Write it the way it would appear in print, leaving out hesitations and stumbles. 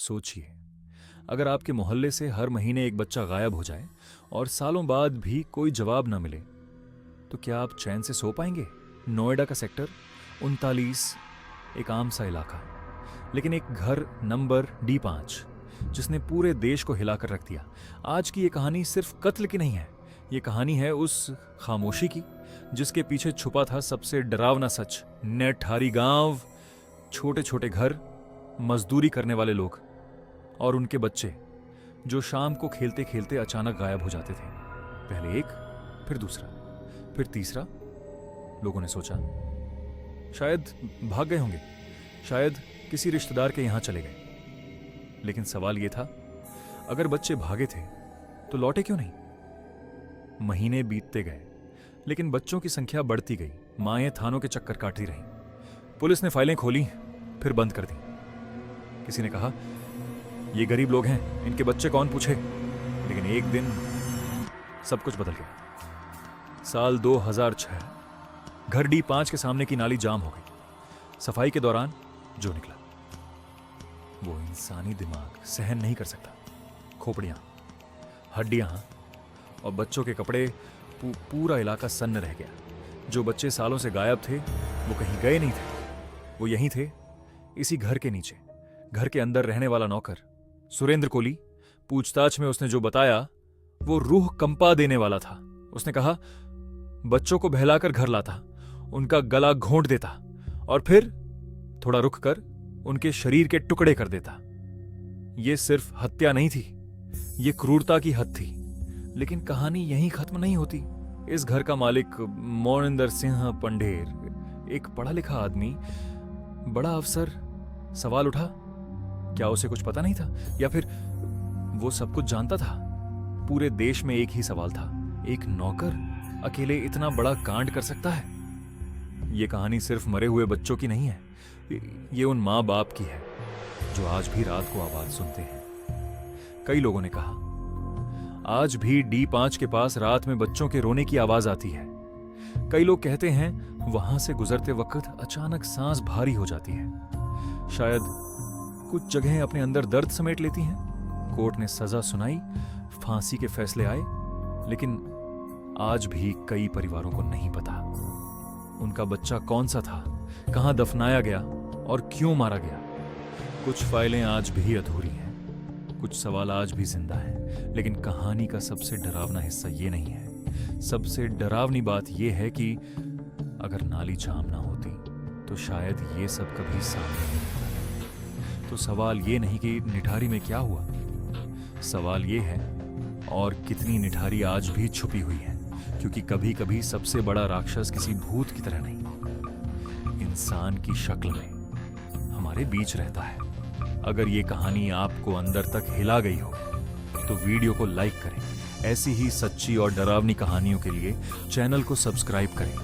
सोचिए, अगर आपके मोहल्ले से हर महीने एक बच्चा गायब हो जाए और सालों बाद भी कोई जवाब ना मिले, तो क्या आप चैन से सो पाएंगे? नोएडा का सेक्टर 39 एक आम सा इलाका, लेकिन एक घर नंबर D5 जिसने पूरे देश को हिलाकर रख दिया। आज की ये कहानी सिर्फ कत्ल की नहीं है, ये कहानी है उस खामोशी की जिसके पीछे छुपा था सबसे डरावना सच। नेठारी गांव, छोटे छोटे घर, मजदूरी करने वाले लोग और उनके बच्चे जो शाम को खेलते खेलते अचानक गायब हो जाते थे। पहले एक, फिर दूसरा, फिर तीसरा। लोगों ने सोचा शायद भाग गए होंगे, शायद किसी रिश्तेदार के यहां चले गए। लेकिन सवाल यह था, अगर बच्चे भागे थे तो लौटे क्यों नहीं? महीने बीतते गए, लेकिन बच्चों की संख्या बढ़ती गई। माएं थानों के चक्कर काटती रहीं। पुलिस ने फाइलें खोली, फिर बंद कर दी। किसी ने कहा, ये गरीब लोग हैं, इनके बच्चे कौन पूछे। लेकिन एक दिन सब कुछ बदल गया। साल 2006, घर D5 के सामने की नाली जाम हो गई। सफाई के दौरान जो निकला वो इंसानी दिमाग सहन नहीं कर सकता। खोपड़ियां, हड्डियां और बच्चों के कपड़े, पूरा इलाका सन्न रह गया। जो बच्चे सालों से गायब थे वो कहीं गए नहीं थे, वो यहीं थे, इसी घर के नीचे। घर के अंदर रहने वाला नौकर सुरेंद्र कोली, पूछताछ में उसने जो बताया वो रूह कंपा देने वाला था। उसने कहा, बच्चों को बहलाकर घर लाता, उनका गला घोंट देता और फिर थोड़ा रुक कर उनके शरीर के टुकड़े कर देता। यह सिर्फ हत्या नहीं थी, यह क्रूरता की हद थी। लेकिन कहानी यहीं खत्म नहीं होती। इस घर का मालिक मोनिंदर सिंह पंढेर, एक पढ़ा लिखा आदमी, बड़ा अफसर। सवाल उठा, क्या उसे कुछ पता नहीं था या फिर वो सब कुछ जानता था? पूरे देश में एक ही सवाल था, एक नौकर अकेले इतना बड़ा कांड कर सकता है? ये कहानी सिर्फ मरे हुए बच्चों की नहीं है, ये उन माँ बाप की है जो आज भी रात को आवाज सुनते हैं। कई लोगों ने कहा, आज भी D5 के पास रात में बच्चों के रोने की आवाज आती है। कई लोग कहते हैं वहां से गुजरते वक्त अचानक सांस भारी हो जाती है। शायद कुछ जगहें अपने अंदर दर्द समेट लेती हैं। कोर्ट ने सजा सुनाई, फांसी के फैसले आए, लेकिन आज भी कई परिवारों को नहीं पता उनका बच्चा कौन सा था, कहां दफनाया गया और क्यों मारा गया। कुछ फाइलें आज भी अधूरी हैं, कुछ सवाल आज भी जिंदा हैं। लेकिन कहानी का सबसे डरावना हिस्सा ये नहीं है। सबसे डरावनी बात यह है कि अगर नाली जाम ना होती तो शायद ये सब कभी सामने नहीं आता। तो सवाल ये नहीं कि निठारी में क्या हुआ, सवाल ये है और कितनी निठारी आज भी छुपी हुई है। क्योंकि कभी कभी सबसे बड़ा राक्षस किसी भूत की तरह नहीं, इंसान की शक्ल में हमारे बीच रहता है। अगर ये कहानी आपको अंदर तक हिला गई हो तो वीडियो को लाइक करें। ऐसी ही सच्ची और डरावनी कहानियों के लिए चैनल को सब्सक्राइब करें।